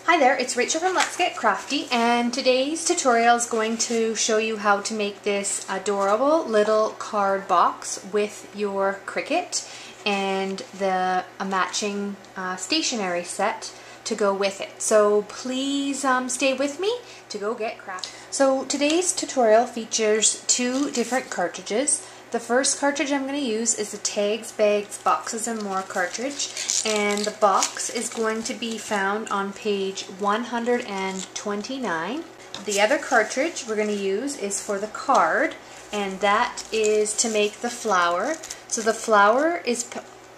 Hi there, it's Rachel from Let's Get Crafty, and today's tutorial is going to show you how to make this adorable little card box with your Cricut and a matching stationery set to go with it. So please stay with me to go get crafty. So today's tutorial features two different cartridges. The first cartridge I'm going to use is the Tags, Bags, Boxes and More cartridge, and the box is going to be found on page 129. The other cartridge we're going to use is for the card, and that is to make the flower. So the flower is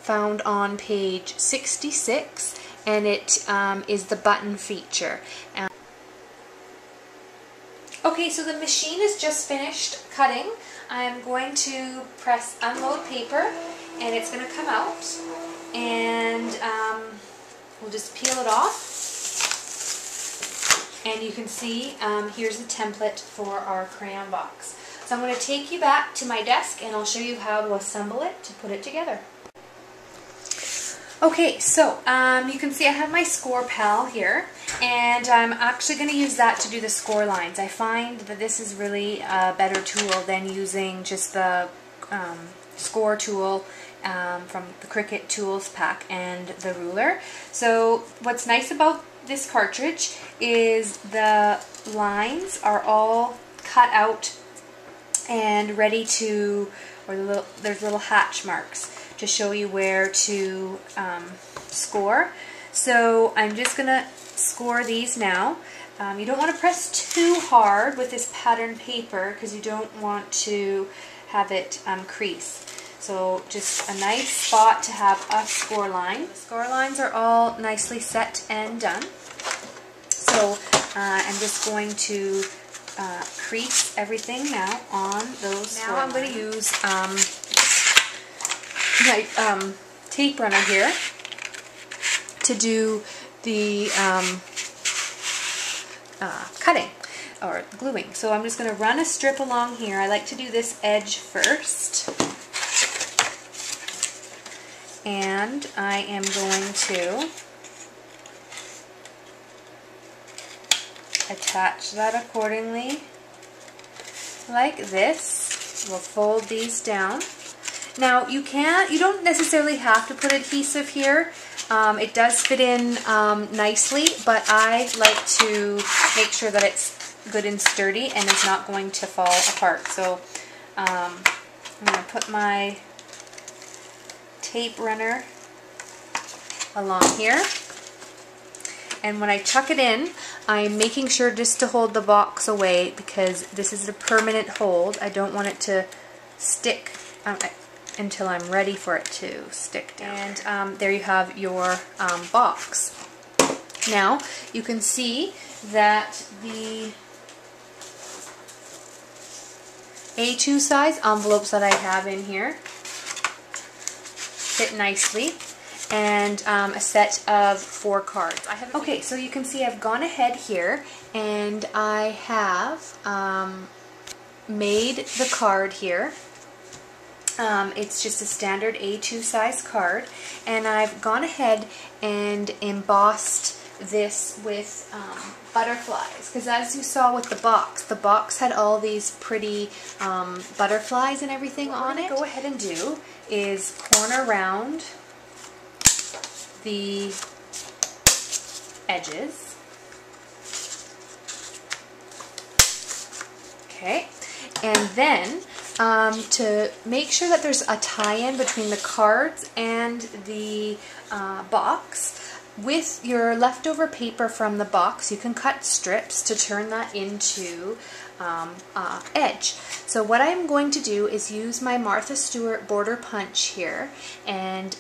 found on page 66, and it is the button feature. Okay, so the machine is just finished cutting. I'm going to press unload paper and it's going to come out, and we'll just peel it off, and you can see here's the template for our crayon box. So I'm going to take you back to my desk and I'll show you how to assemble it to put it together. Okay, so you can see I have my score pal here, and I'm actually going to use that to do the score lines. I find that this is really a better tool than using just the score tool from the Cricut Tools pack and the ruler. So what's nice about this cartridge is the lines are all cut out and ready to, or there's little hatch marks to show you where to score. So I'm just going to score these now. You don't want to press too hard with this pattern paper because you don't want to have it crease. So just a nice spot to have a score line. The score lines are all nicely set and done. So I'm just going to crease everything now on those score lines. Now I'm going to use my tape runner here to do the cutting or gluing. So I'm just going to run a strip along here. I like to do this edge first, and I am going to attach that accordingly like this. We'll fold these down. Now you don't necessarily have to put adhesive here. It does fit in nicely, but I like to make sure that it's good and sturdy and is not going to fall apart. So I'm going to put my tape runner along here, and when I chuck it in, I'm making sure just to hold the box away because this is a permanent hold. I don't want it to stick until I'm ready for it to stick down. And there you have your box. Now you can see that the A2 size envelopes that I have in here fit nicely, and a set of 4 cards. Okay, so you can see I've gone ahead here and I have made the card here. It's just a standard A2 size card, and I've gone ahead and embossed this with butterflies, because as you saw with the box had all these pretty butterflies and everything on it. What I'm going to go ahead and do is corner round the edges. Okay, and then to make sure that there's a tie-in between the cards and the box, with your leftover paper from the box, you can cut strips to turn that into edge. So what I'm going to do is use my Martha Stewart border punch here and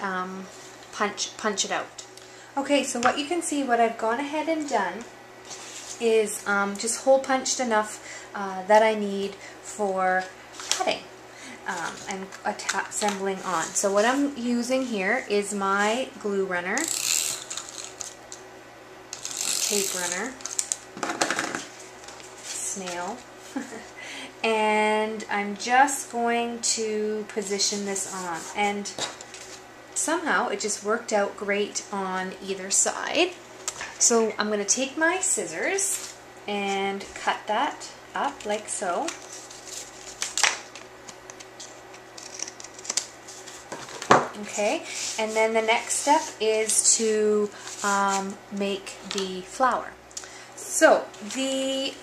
punch it out. Okay, so what you can see, what I've gone ahead and done is just hole punched enough that I need for cutting and assembling on. So what I'm using here is my glue runner, tape runner, snail, and I'm just going to position this on, and somehow it just worked out great on either side. So I'm going to take my scissors and cut that up like so. Okay, and then the next step is to make the flower. So the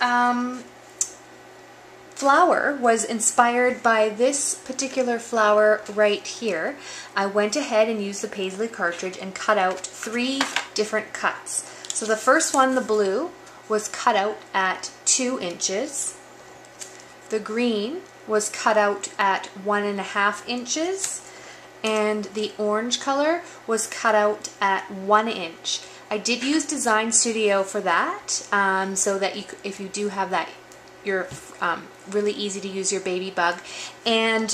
flower was inspired by this particular flower right here. I went ahead and used the Paisley cartridge and cut out 3 different cuts. So the first one, the blue, was cut out at 2 inches. The green was cut out at 1.5 inches. And the orange color was cut out at 1 inch. I did use Design Studio for that, so that if you do have that, you're really easy to use your baby bug. And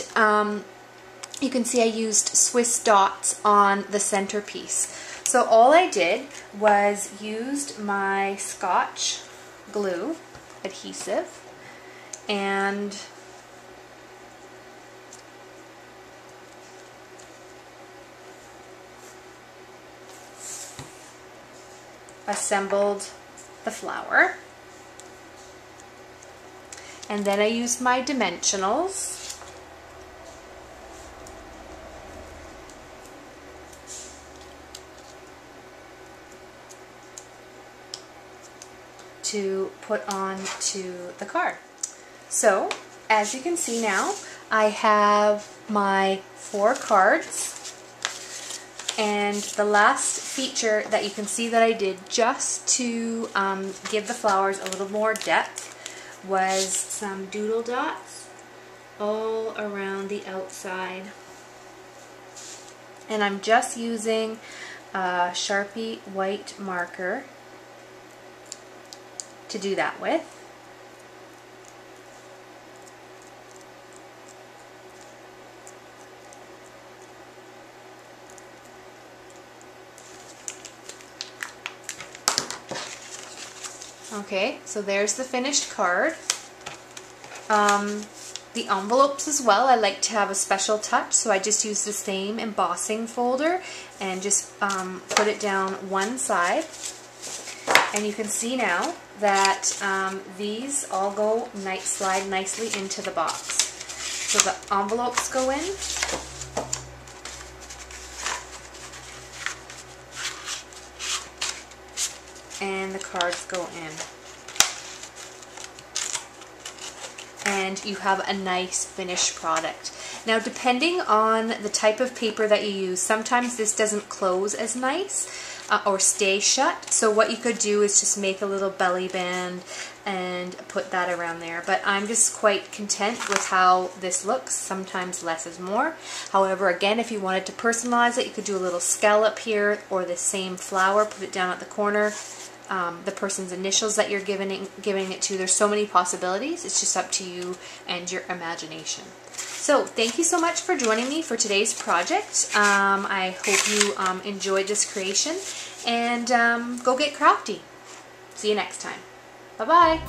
you can see I used Swiss dots on the centerpiece. So all I did was used my Scotch glue adhesive and assembled the flower, and then I used my dimensionals to put on to the card. So as you can see now, I have my 4 cards. And the last feature that you can see that I did just to give the flowers a little more depth was some doodle dots all around the outside. And I'm just using a Sharpie white marker to do that with. Okay, so there's the finished card. The envelopes as well, I like to have a special touch, so I just use the same embossing folder and just put it down one side. And you can see now that these all slide nicely into the box. So the envelopes go in. And the cards go in. And you have a nice finished product. Now, depending on the type of paper that you use, sometimes this doesn't close as nice or stay shut. So what you could do is just make a little belly band and put that around there. But I'm just quite content with how this looks. Sometimes less is more. However, again, if you wanted to personalize it, you could do a little scallop here or the same flower, put it down at the corner. The person's initials that you're giving it to. There's so many possibilities. It's just up to you and your imagination. So thank you so much for joining me for today's project. I hope you enjoyed this creation, and go get crafty. See you next time. Bye-bye.